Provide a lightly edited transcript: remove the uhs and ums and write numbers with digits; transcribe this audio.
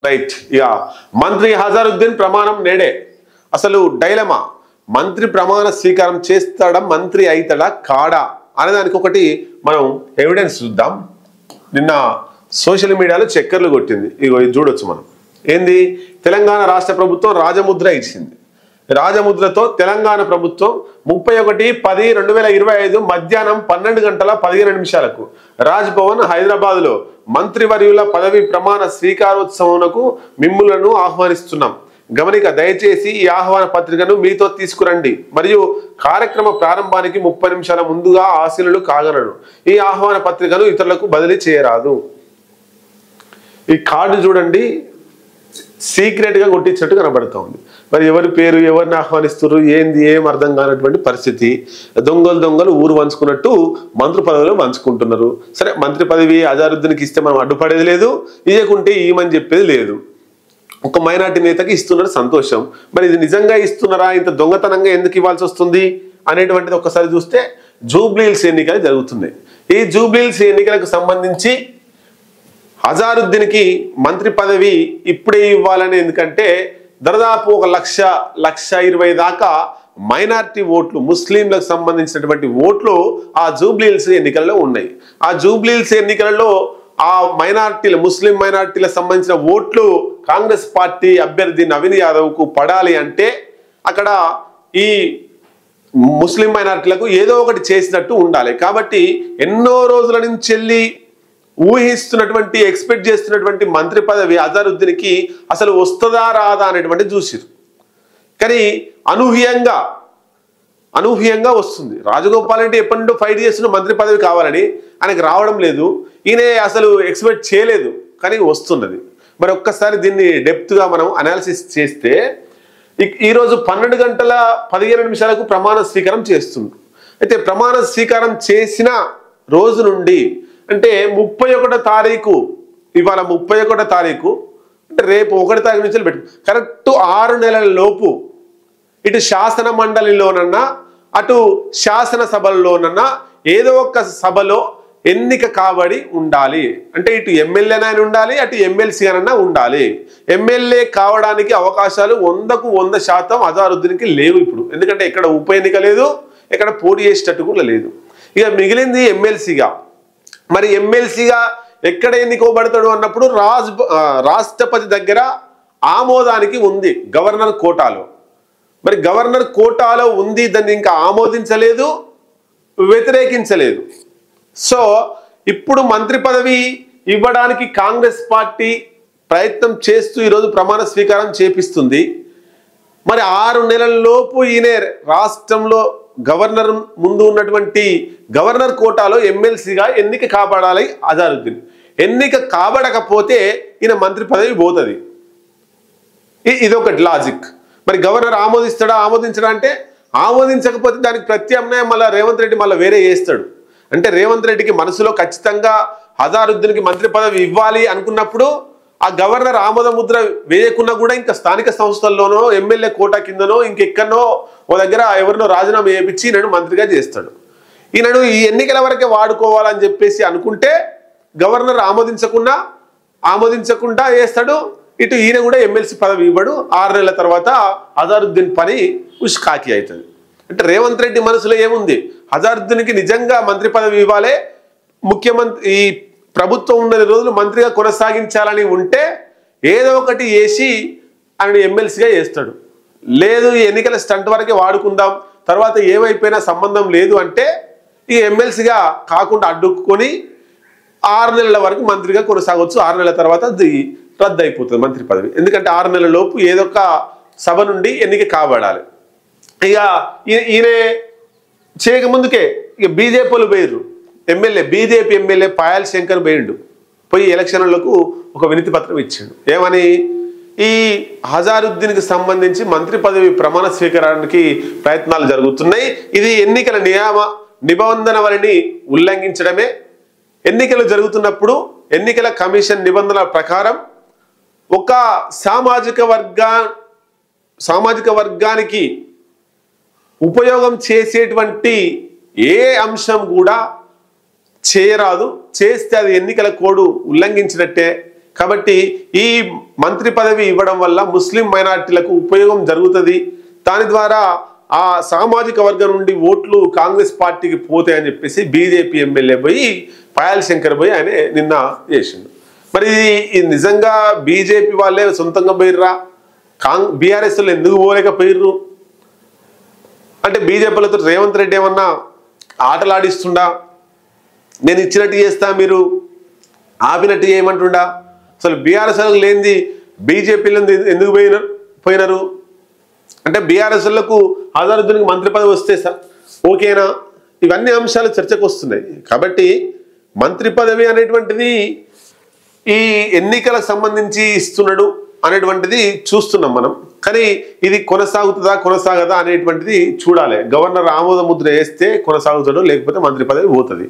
Right. ఇక మంత్రి హజారుద్దీన్ ప్రమాణం నేడే. అసలు డైలమా, మంత్రి ప్రమాణ స్వీకారం చేస్తాడా, మంత్రి అవుతాడా కాడా అనేదానికి ఒకటి మనం ఎవిడెన్స్ చూద్దాం. నిన్న సోషల్ మీడియాలో చక్కర్లు కొట్టింది. ఇగో ఇది చూడొచ్చు మనం. ఏంది, తెలంగాణ రాష్ట్ర ప్రభుత్వం రాజముద్ర ఇచ్చింది. రాజముద్రతో తెలంగాణ ప్రభుత్వం 31/10/2025 మధ్యాహ్నం 12:15 రాజ్ భవన్ హైదరాబాద్ లో మంత్రివర్యుల పదవి ప్రమాణ స్వీకారోత్సవంకు మిమ్ములను ఆహ్వానిస్తున్నాం. గమనిక, దయచేసి ఈ ఆహ్వాన పత్రికను మీతో తీసుకురండి మరియు కార్యక్రమ ప్రారంభానికి 30 నిమిషాల ముందుగా ఆశీనులు కాగలరు. ఈ ఆహ్వాన పత్రికను ఇతరులకు బదిలీ చేయరాదు. ఈ కార్డు చూడండి, సీక్రెట్ గా కొట్టించినట్టు కనబడుతోంది. మరి ఎవరి పేరు, ఎవరిని ఆహ్వానిస్తున్నారు, ఏంది ఏం అర్థం కానటువంటి పరిస్థితి. దొంగలు ఊరు వంచుకున్నట్టు మంత్రి పదవిలో వంచుకుంటున్నారు. సరే, మంత్రి పదవి అజారుద్దీన్కి ఇస్తే మనం అడ్డుపడేది లేదు, ఇయ్యకుంటే ఈమని చెప్పేది లేదు. ఒక మైనార్టీ నేతకి ఇస్తున్నారు, సంతోషం. మరి ఇది నిజంగా ఇస్తున్నారా, ఇంత దొంగతనంగా ఎందుకు ఇవ్వాల్సి వస్తుంది అనేటువంటిది ఒక్కసారి చూస్తే జూబ్లీహిల్స్ ఎన్నికలు జరుగుతున్నాయి. ఈ జూబ్లీహిల్స్ ఎన్నికలకు సంబంధించి హజారుద్దీన్కి మంత్రి పదవి ఇప్పుడే ఇవ్వాలని, ఎందుకంటే దాదాపు 1,20,000 దాకా మైనార్టీ ఓట్లు, ముస్లింలకు సంబంధించినటువంటి ఓట్లు ఆ జూబ్లీహిల్స్ ఎన్నికల్లో ఉన్నాయి. ఆ జూబ్లీహిల్స్ ఎన్నికలలో ఆ మైనార్టీల, ముస్లిం మైనార్టీలకు సంబంధించిన ఓట్లు కాంగ్రెస్ పార్టీ అభ్యర్థి నవీన్ యాదవ్కు పడాలి అంటే అక్కడ ఈ ముస్లిం మైనార్టీలకు ఏదో ఒకటి చేసినట్టు ఉండాలి. కాబట్టి ఎన్నో రోజుల నుంచి వెళ్ళి ఊహిస్తున్నటువంటి, ఎక్స్పెక్ట్ చేస్తున్నటువంటి మంత్రి పదవి అజారుద్దీన్కి అసలు వస్తుందా రాదా అనేటువంటి చూసిరు. కానీ అనూహ్యంగా వస్తుంది. రాజగోపాల్ రెడ్డి ఎప్పటి నుండో ఫైట్ చేస్తున్న మంత్రి పదవి కావాలని, ఆయనకు రావడం లేదు. ఈయన అసలు ఎక్స్పెక్ట్ చేయలేదు, కానీ వస్తున్నది. మరి ఒక్కసారి దీన్ని డెప్త్గా మనం అనాలిసిస్ చేస్తే ఈరోజు 12:15 ప్రమాణ స్వీకారం చేస్తుంది. అయితే ప్రమాణ స్వీకారం చేసిన రోజు నుండి అంటే 31వ తారీఖు, ఇవాళ 31వ తారీఖు అంటే రేపు 1వ తారీఖు నుంచి పెట్టు, కరెక్ట్ 6 నెలల లోపు ఇటు శాసన మండలిలోనన్నా అటు శాసనసభల్లోనన్నా ఏదో ఒక సభలో ఎన్నిక కాబడి ఉండాలి. అంటే ఇటు ఎమ్మెల్యేనైనా ఉండాలి, అటు ఎమ్మెల్సీ అనన్నా ఉండాలి. ఎమ్మెల్యే కావడానికి అవకాశాలు 100కు 100% అజారుద్దీన్కి లేవు ఇప్పుడు. ఎందుకంటే ఇక్కడ ఉప ఎన్నిక లేదు, ఇక్కడ పోటీ చేసేటట్టు కూడా లేదు. ఇక మిగిలింది ఎమ్మెల్సీగా. మరి ఎమ్మెల్సీగా ఎక్కడ ఎన్నుకోబడతాడు అన్నప్పుడు రాష్ట్రపతి దగ్గర ఆమోదానికి ఉంది, గవర్నర్ కోటాలో. మరి గవర్నర్ కోటాలో ఉంది, దాన్ని ఇంకా ఆమోదించలేదు, వ్యతిరేకించలేదు. సో ఇప్పుడు మంత్రి పదవి ఇవ్వడానికి కాంగ్రెస్ పార్టీ ప్రయత్నం చేస్తూ ఈరోజు ప్రమాణ స్వీకారం చేపిస్తుంది. మరి 6 నెలల లోపు ఈయన రాష్ట్రంలో గవర్నర్ ముందు ఉన్నటువంటి గవర్నర్ కోటాలో ఎమ్మెల్సీగా ఎన్నిక కాబడాలి అజారుద్దీన్. ఎన్నిక కాబడకపోతే ఈయన మంత్రి పదవి పోతుంది. ఇదొకటి లాజిక్. మరి గవర్నర్ ఆమోదించడా అంటే ఆమోదించకపోతే దానికి ప్రత్యామ్నాయం మళ్ళీ రేవంత్ రెడ్డి మళ్ళీ వేరే చేస్తాడు. అంటే రేవంత్ రెడ్డికి మనసులో ఖచ్చితంగా హజారుద్దీన్కి మంత్రి పదవి ఇవ్వాలి అనుకున్నప్పుడు ఆ గవర్నర్ ఆమోద ముద్ర వేయకున్నా కూడా ఇంకా స్థానిక సంస్థల్లోనో ఎమ్మెల్యే కోటా కిందనో ఇంకెక్కడనో ఓ దగ్గర ఎవరినో రాజీనామా చేయించి ఈయనను మంత్రిగా చేస్తాడు. ఈయనను ఈ ఎన్నికల వరకే వాడుకోవాలని చెప్పేసి అనుకుంటే గవర్నర్ ఆమోదించకుండా చేస్తాడు. ఇటు ఈయన కూడా ఎమ్మెల్సీ పదవి ఇవ్వడు. 6 నెలల తర్వాత హజారుద్దీన్ పని ఉష్కాకి అవుతుంది. అంటే రేవంత్ రెడ్డి మనసులో ఏముంది, హజారుద్దీన్కి నిజంగా మంత్రి పదవి ఇవ్వాలి, ముఖ్యమంత్రి ఈ ప్రభుత్వం ఉన్న రోజులు మంత్రిగా కొనసాగించాలని ఉంటే ఏదో ఒకటి వేసి ఆయన ఎమ్మెల్సీగా చేస్తాడు. లేదు, ఈ ఎన్నికల స్టంట్ వరకే వాడుకుందాం, తర్వాత ఏమైపోయినా సంబంధం లేదు అంటే ఈ ఎమ్మెల్సీగా కాకుండా అడ్డుకొని 6 నెలల వరకు మంత్రిగా కొనసాగవచ్చు. 6 నెలల తర్వాత అది రద్దు అయిపోతుంది మంత్రి పదవి. ఎందుకంటే 6 నెలల లోపు ఏదో ఒక సభ నుండి ఎన్నిక కాబడాలి. ఇక ఈయన చేయకముందుకే ఇక బీజేపీలు పోయిర్రు. బీజేపీ ఎమ్మెల్యే పాయల్ శంకర్ పోయి ఎలక్షన్లకు ఒక వినతి పత్రం ఇచ్చాడు. ఏమని, ఈ హజారుద్దీన్కి సంబంధించి మంత్రి పదవి ప్రమాణ స్వీకారానికి ప్రయత్నాలు జరుగుతున్నాయి, ఇది ఎన్నికల నిబంధనలని ఉల్లంఘించడమే. ఎన్నికలు జరుగుతున్నప్పుడు ఎన్నికల కమిషన్ నిబంధనల ప్రకారం ఒక సామాజిక వర్గానికి ఉపయోగం చేసేటువంటి ఏ అంశం కూడా చేయరాదు. చేస్తే అది ఎన్నికల కోడ్ ఉల్లంఘించినట్టే. కాబట్టి ఈ మంత్రి పదవి ఇవ్వడం వల్ల ముస్లిం మైనారిటీలకు ఉపయోగం జరుగుతుంది. దాని ద్వారా ఆ సామాజిక వర్గం నుండి ఓట్లు కాంగ్రెస్ పార్టీకి పోతాయని చెప్పేసి బీజేపీ ఎమ్మెల్యే పోయి పాయల్ శంకర్ పోయి ఆయన నిన్న చేసిండు. మరి ఇది నిజంగా బీజేపీ వాళ్ళే సొంతంగా పోయిర్రా? బీఆర్ఎస్ వాళ్ళు ఎందుకు పోలేకపోయిర్రు? అంటే బీజేపీలతో రేవంత్ రెడ్డి ఏమన్నా ఆటలాడిస్తుండా? నేను ఇచ్చినట్టు చేస్తా, మీరు ఆపినట్టు చేయమంటుండా? అసలు బీఆర్ఎస్ వాళ్ళకి లేనిది బీజేపీలో ఎందుకు పోయినారు? అంటే బీఆర్ఎస్ లకు అజరుద్దీన్కి మంత్రి పదవి వస్తే ఓకేనా? ఇవన్నీ అంశాలు చర్చకు వస్తున్నాయి. కాబట్టి మంత్రి పదవి అనేటువంటిది ఈ ఎన్నికలకు సంబంధించి ఇస్తున్నాడు అనేటువంటిది చూస్తున్నాం మనం. కానీ ఇది కొనసాగదా అనేటువంటిది చూడాలి. గవర్నర్ ఆమోద ముద్ర వేస్తే కొనసాగుతాడు, లేకపోతే మంత్రి పదవి పోతుంది.